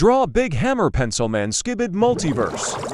Draw Big Hammer Pencil Man Skibid Multiverse.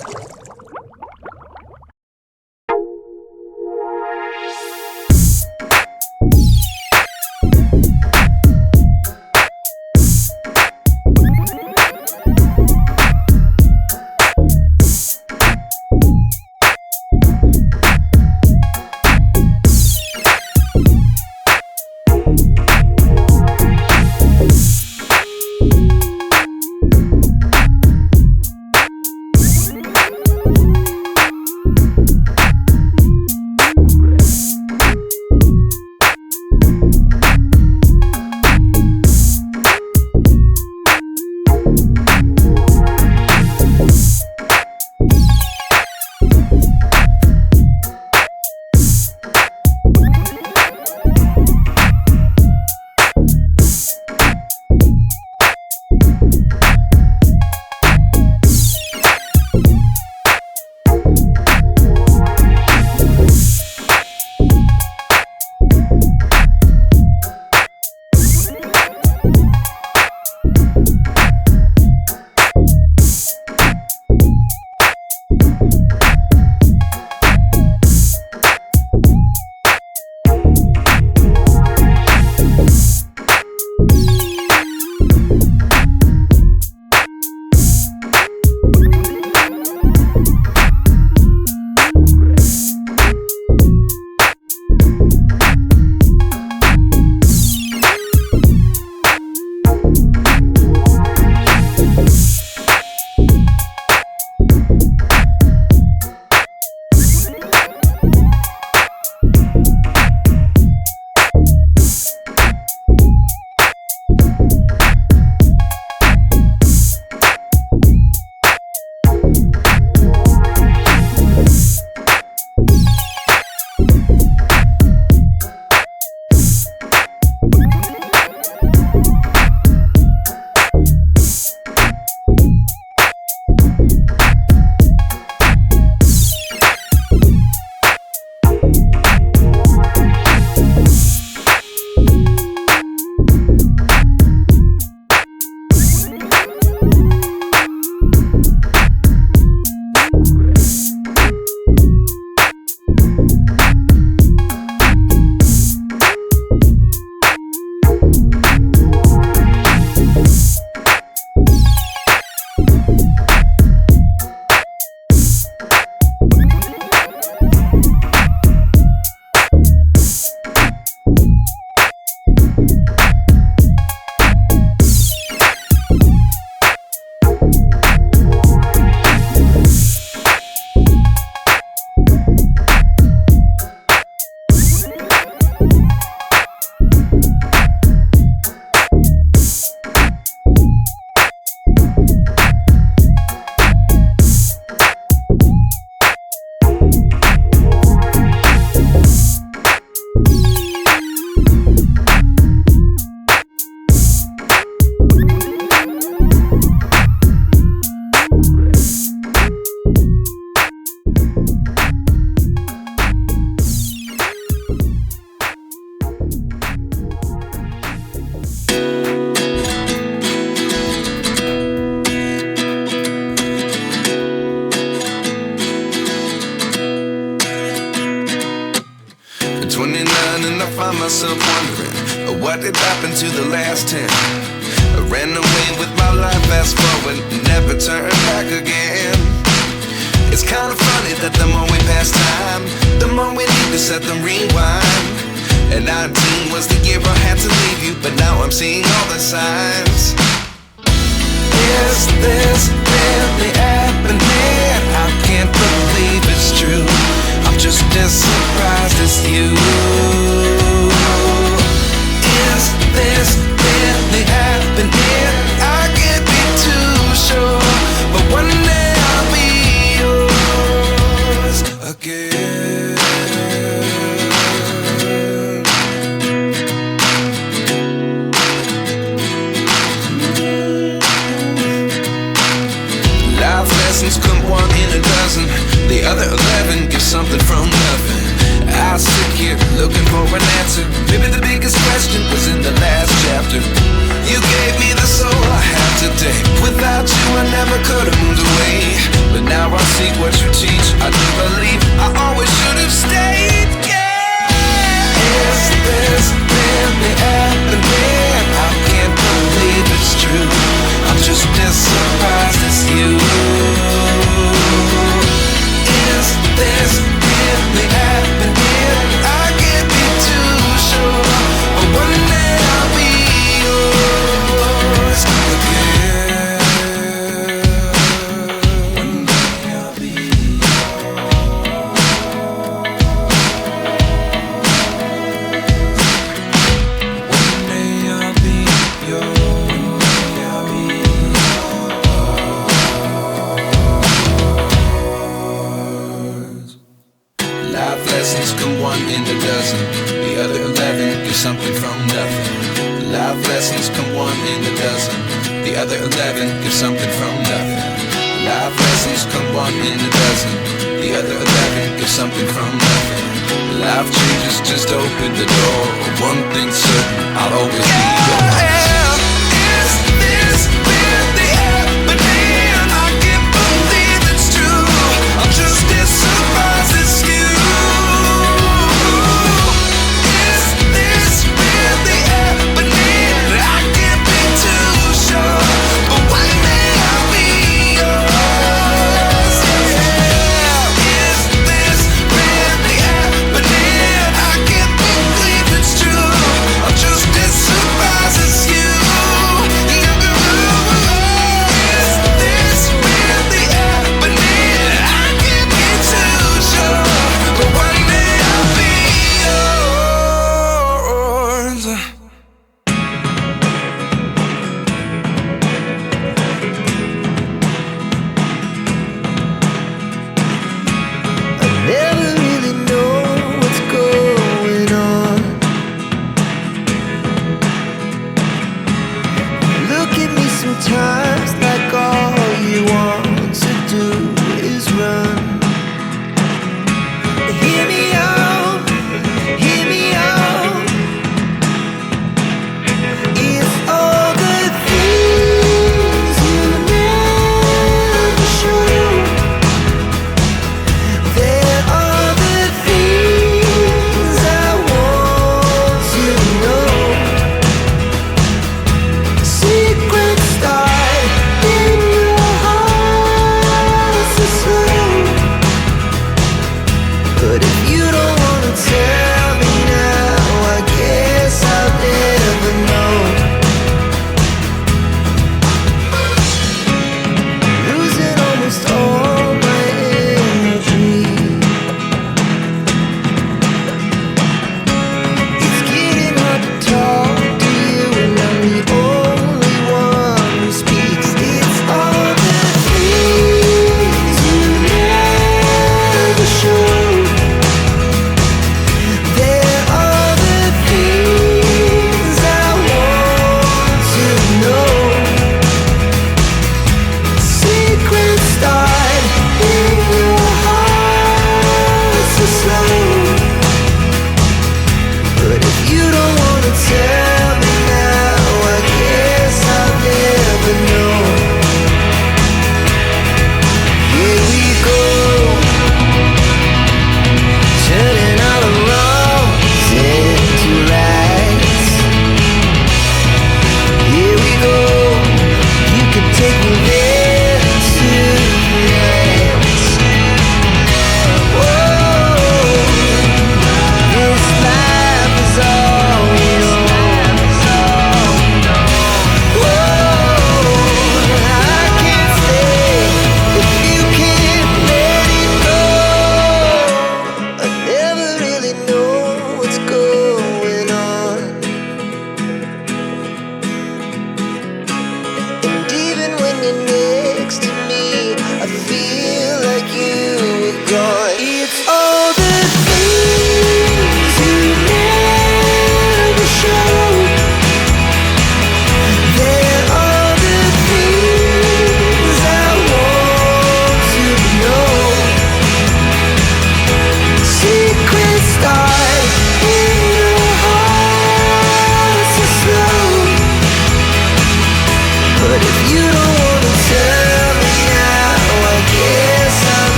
find myself wondering what did happen to the last 10. I ran away with my life, fast forward, never turn back again. It's kind of funny that the more we pass time, the more we need to set them rewind. And 19 was the year I had to leave you, but now I'm seeing all the signs. Is this really happening? I can't believe it's true. I'm just as surprised as you. Is this really happening? I can't be too sure, but one day I'll be yours again. Life lessons come one in a dozen. The other 11 give something from nothing. I sit here looking for an answer. Maybe the biggest question was in the last chapter. You gave me the soul I have today. Without you I never could have moved away, but now I see what you teach. I do believe I always should have stayed. Is this really happening? I can't believe it's true. I'm just as surprised as you. Is this really happening? I can't be too sure, but one day I'll be yours again. One day I'll be Life lessons come one in a dozen. The other 11 get something from nothing. Life lessons come one in a dozen. The other 11 get something from nothing. Life lessons come one in a dozen. The other 11 get something from nothing. Life changes just open the door. One thing's certain, I'll always be yours. Is this really happening? I can't believe it's true. I'm just as surprised as you. Is this really happening? I can't be too sure, but one day I'll be yours. Is this really happening? I can't believe it's true. I'm just as surprised as you.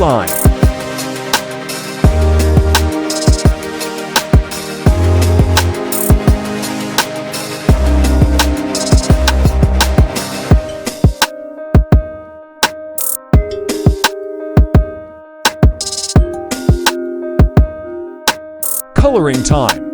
line. Coloring time.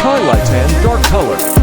Highlights and dark color.